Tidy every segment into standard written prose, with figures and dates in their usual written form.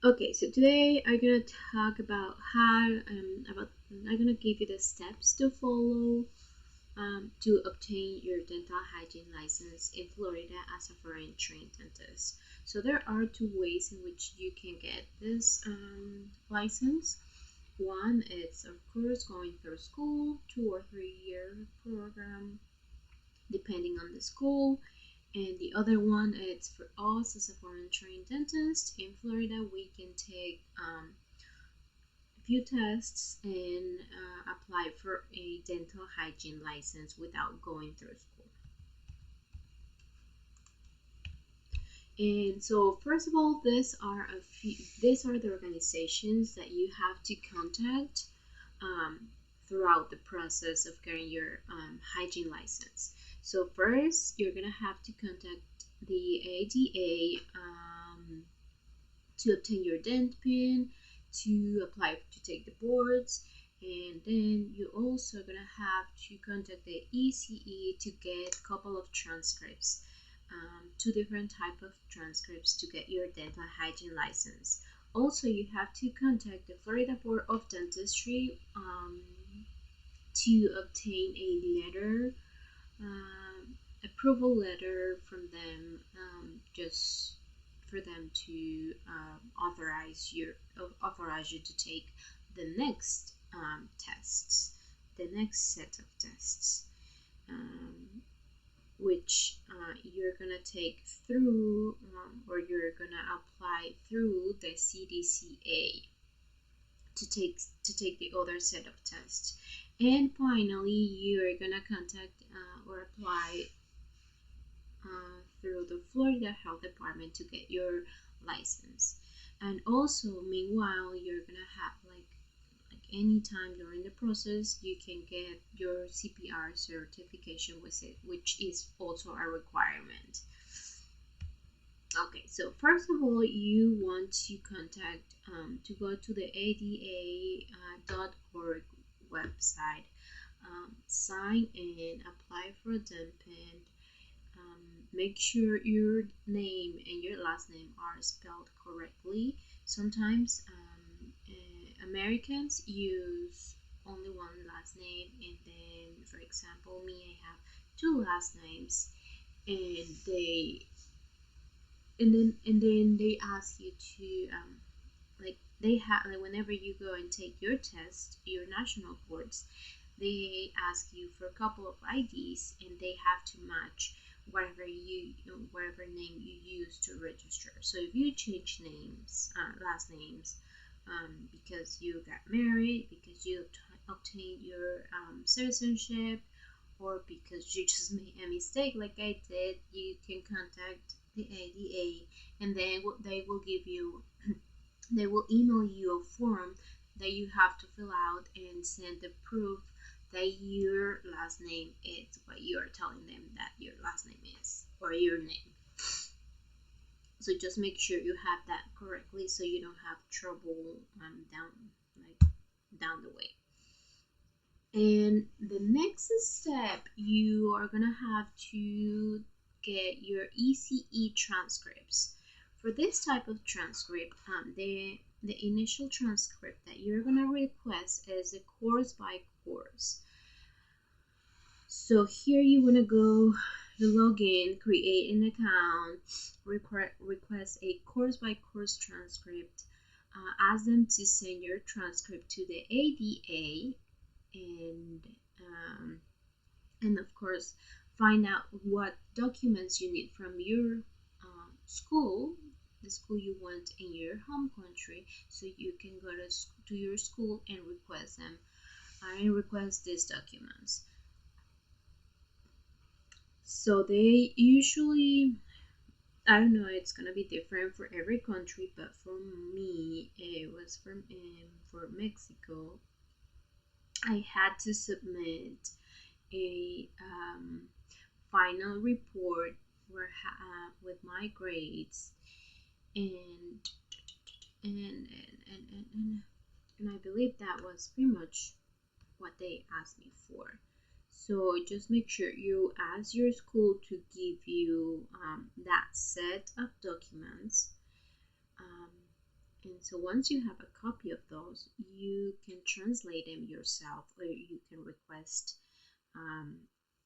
Okay, so today I'm gonna talk about I'm gonna give you the steps to follow to obtain your dental hygiene license in Florida as a foreign trained dentist. So there are two ways in which you can get this license. One is, of course, going through school, 2 or 3 year program, depending on the school. And the other one is for us as a foreign trained dentist in Florida. We can take a few tests and apply for a dental hygiene license without going through school. And so, first of all, these are the organizations that you have to contact throughout the process of getting your hygiene license. So first, you're gonna have to contact the ADA to obtain your DENT PIN, to apply to take the boards, and then you also gonna have to contact the ECE to get a couple of transcripts, two different type of transcripts to get your dental hygiene license. Also, you have to contact the Florida Board of Dentistry to obtain a letter, approval letter from them, just for them to authorize you to take the next tests, the next set of tests, which you're gonna take through, or you're gonna apply through the CDCA to take the other set of tests. And finally, you are gonna contact or apply through the Florida Health Department to get your license. And also, meanwhile, you're gonna have like any time during the process, you can get your CPR certification with it, which is also a requirement. Okay, so first of all, you want to contact to go to the ada.org website, sign in, apply for a DENT PIN. Make sure your name and your last name are spelled correctly. Sometimes Americans use only one last name, and then, for example, me, I have two last names, and then they ask you to like whenever you go and take your test, your national boards, they ask you for a couple of IDs, and they have to match whatever name you use to register. So if you change names, last names, because you got married, because you obtained your citizenship, or because you just made a mistake like I did, you can contact the ADA, and then they will give you they will email you a form that you have to fill out and send the proof that your last name is what you are telling them that your last name is, or your name. So just make sure you have that correctly, so you don't have trouble down the way. And the next step, you are gonna have to get your ECE transcripts. For this type of transcript, the initial transcript that you're gonna request is a course by course. So here you wanna go to log in, create an account, request a course by course transcript, ask them to send your transcript to the ADA, and of course find out what documents you need from your school, the school you want in your home country, so you can go to your school and request them and request these documents. So they usually, I don't know, it's gonna be different for every country, but for me, it was for Mexico. I had to submit a final report with my grades, and I believe that was pretty much what they asked me for. So just make sure you ask your school to give you that set of documents, And so once you have a copy of those, you can translate them yourself, or you can request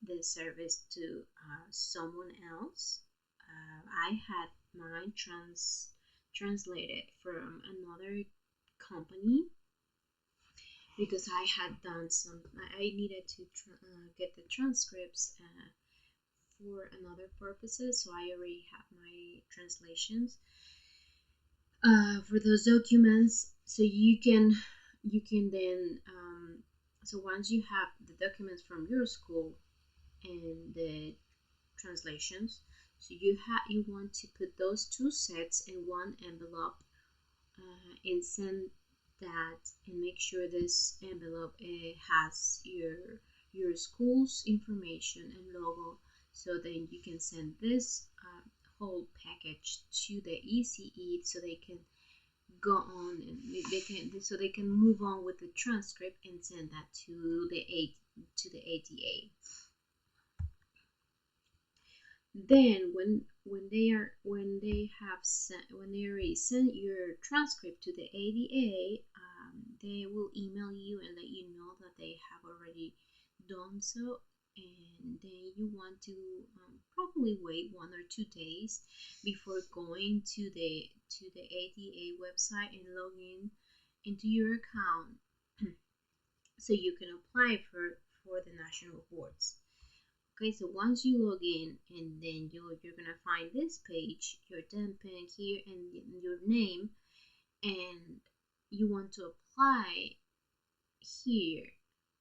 the service to someone else. I had mine translated from another company because I had done some. I needed to get the transcripts for another purposes, so I already have my translations for those documents. So you can then so once you have the documents from your school and the translations, so you want to put those two sets in one envelope and send that, and make sure this envelope has your school's information and logo, so then you can send this whole package to the ECE so they can go on and they can move on with the transcript and send that to the ATA. Then when they already sent your transcript to the ADA, they will email you and let you know that they have already done so, and then you want to probably wait 1 or 2 days before going to the ADA website and log into your account so you can apply for the national boards. Okay, so once you log in, and then you're gonna find this page, your DENT PIN here and your name, and you want to apply here.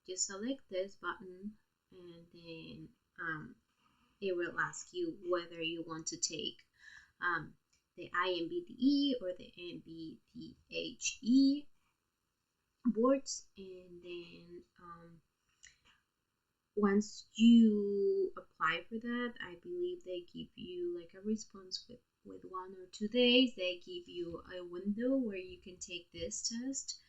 Just select this button, and then it will ask you whether you want to take the IMBDE or the MBDHE boards, and then once you apply for that, I believe they give you like a response with 1 or 2 days. They give you a window where you can take this test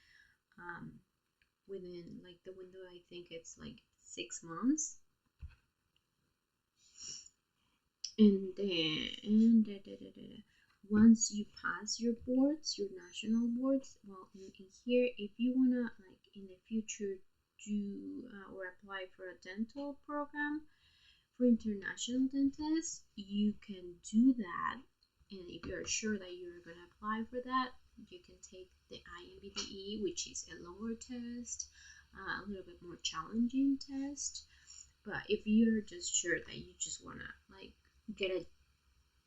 within like the window, I think it's like 6 months. And then once you pass your boards, your national boards, well, in here, if you wanna like in the future do or apply for a dental program for international dentists, you can do that. And if you're sure that you're gonna apply for that, you can take the IMBDE, which is a longer test, a little bit more challenging test. But if you're just sure that you just wanna like get a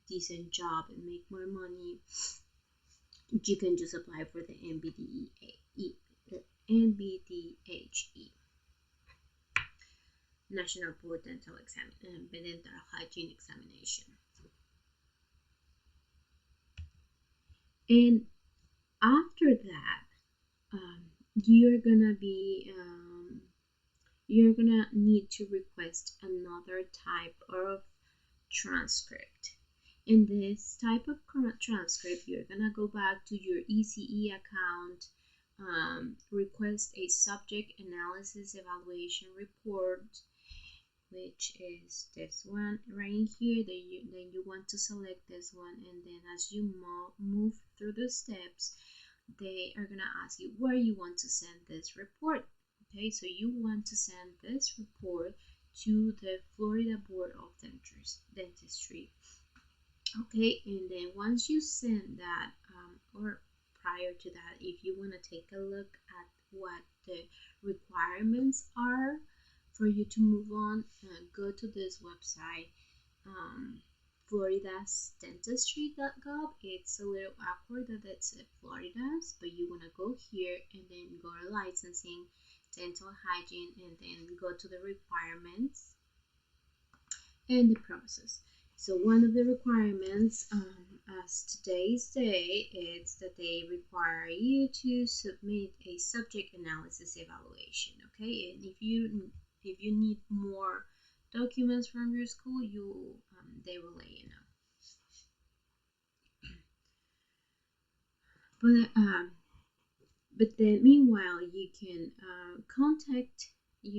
decent job and make more money, you can just apply for the MBDHE, National Board Dental Dental Hygiene Examination. And after that, you're gonna need to request another type of transcript. In this type of transcript, you're gonna go back to your ECE account, request a subject analysis evaluation report, which is this one right here. Then you want to select this one, and then as you move through the steps, they are gonna ask you where you want to send this report. Okay, so you want to send this report to the Florida Board of Dentistry. Okay, and then once you send that, or prior to that, if you want to take a look at what the requirements are for you to move on, go to this website, floridasdentistry.gov. It's a little awkward that it's Florida's, but you want to go here and then go to licensing, dental hygiene, and then go to the requirements and the process. So one of the requirements, as today's day, is that they require you to submit a subject analysis evaluation. Okay, and if you need more documents from your school, they will let you know. But then meanwhile, you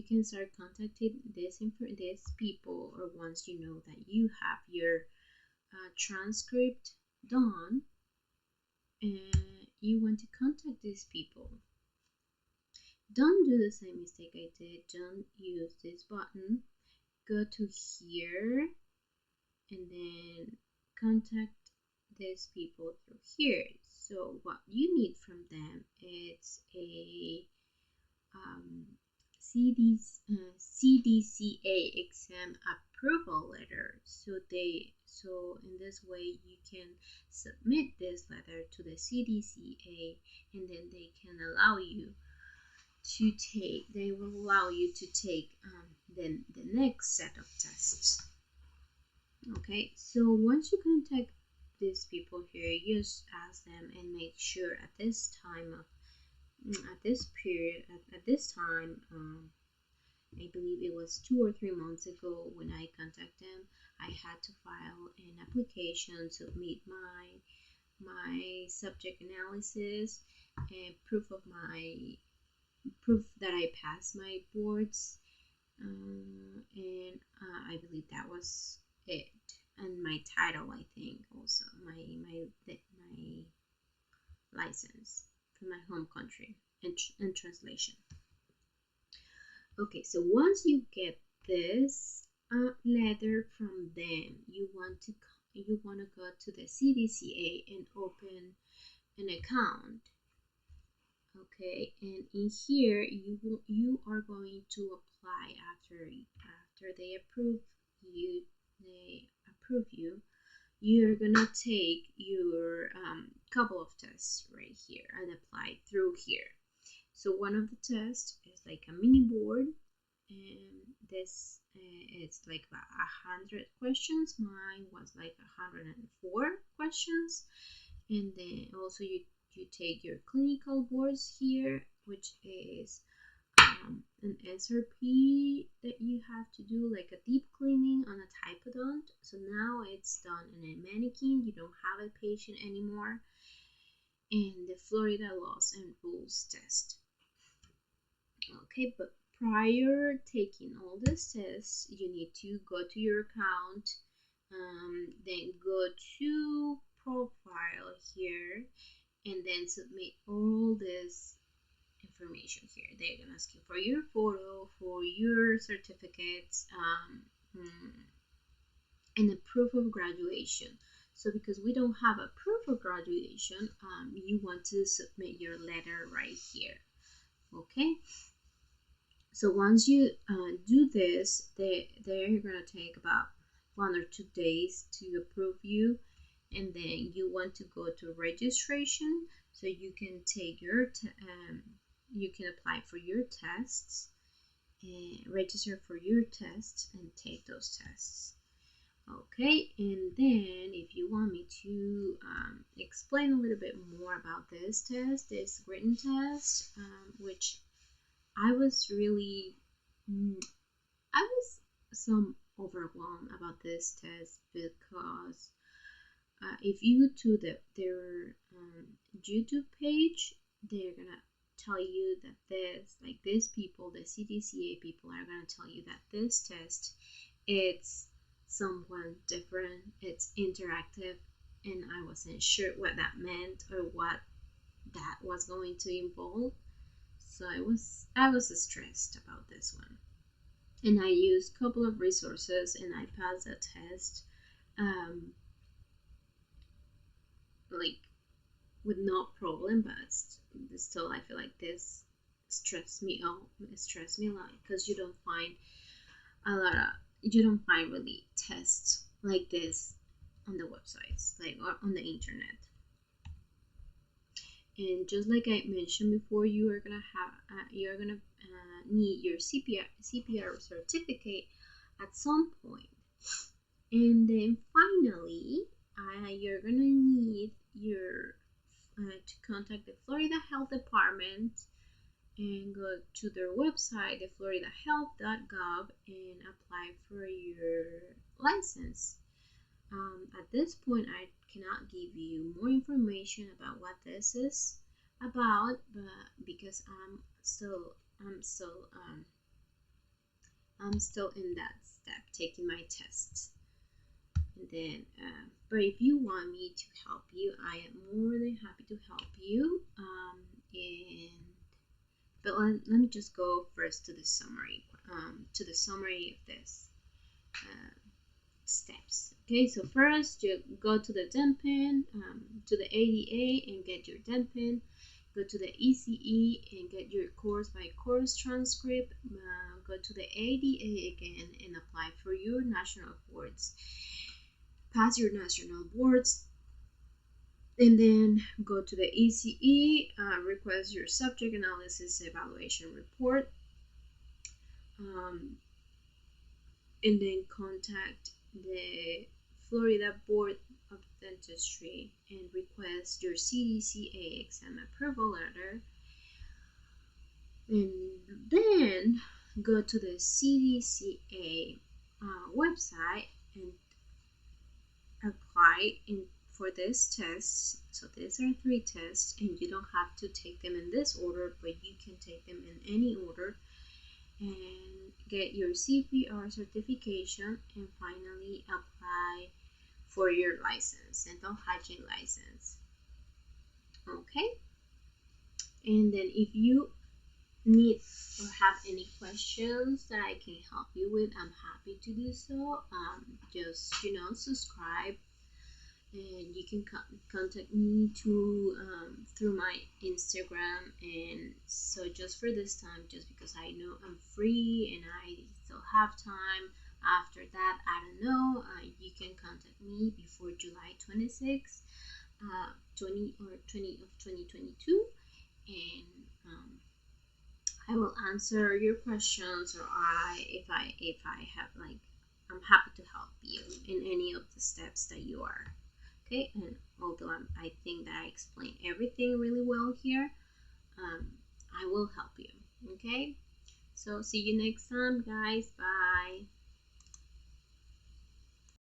can start contacting these people, or once you know that you have your transcript done, and you want to contact these people. Don't do the same mistake I did. Don't use this button. Go to here and then contact these people through here. So what you need from them is a CDCA exam approval letter. So in this way you can submit this letter to the CDCA, and then they will allow you to take the next set of tests. Okay, so once you contact these people here, you just ask them and make sure at this time, I believe it was 2 or 3 months ago when I contacted them, I had to file an application, submit my subject analysis, and proof that I passed my boards, and I believe that was it. And my title, I think, also my license from my home country and translation. Okay, so once you get this letter from them, you want to go to the CDCA and open an account. Okay, and in here you are going to apply after they approve you. You're gonna take your couple of tests right here and apply through here. So one of the tests is like a mini board, and this it's like about 100 questions. Mine was like 104 questions, and then also you take your clinical boards here, which is an SRP that you have to do, like a deep cleaning on a typodont. So now it's done in a mannequin. You don't have a patient anymore. And the Florida laws and rules test. Okay, but prior taking all these tests, you need to go to your account, then go to profile here, and then submit all this information here. They're gonna ask you for your photo, for your certificates, and a proof of graduation. So because we don't have a proof of graduation, you want to submit your letter right here. Okay, so once you do this, they're gonna take about 1 or 2 days to approve you, and then you want to go to registration so you can take your you can apply for your tests and register for your tests and take those tests. Okay, and then if you want me to explain a little bit more about this test, this written test, which I was some overwhelmed about this test, because if you go to their YouTube page, they're gonna tell you that these people, the CDCA people, are gonna tell you that this test, it's somewhat different, it's interactive, and I wasn't sure what that meant or what that was going to involve. So I was stressed about this one, and I used a couple of resources and I passed the test like with no problem, but still I feel like this stressed me a lot, because you don't find really tests like this on the websites, like, or on the internet. And just like I mentioned before, you are gonna need your CPR certificate at some point. And then finally, you're gonna need your to contact the Florida Health Department and go to their website, the floridahealth.gov, and apply for your license. At this point, I cannot give you more information about what this is about, but because I'm still in that step, taking my tests. And then, but if you want me to help you, I am more than happy to help you. But let me just go first to the summary of this steps. Okay, so first you go to the DENT PIN, to the ADA and get your DENT PIN. Go to the ECE and get your course by course transcript. Go to the ADA again and apply for your national boards. Pass your national boards, and then go to the ECE, request your subject analysis evaluation report, and then contact the Florida Board of Dentistry and request your CDCA exam approval letter, and then go to the CDCA website and apply for these tests. So these are 3 tests, and you don't have to take them in this order, but you can take them in any order, and get your CPR certification, and finally apply for your license, dental hygiene license. Okay, and then if you need or have any questions that I can help you with, I'm happy to do so. Just subscribe, and you can contact me through my Instagram. And so just for this time, just because I know I'm free and I still have time, after that I don't know, you can contact me before July 26, 2022, and I will answer your questions, or if I have, like, I'm happy to help you in any of the steps that you are. Okay, and although I think that I explained everything really well here, I will help you. Okay, so see you next time, guys. Bye.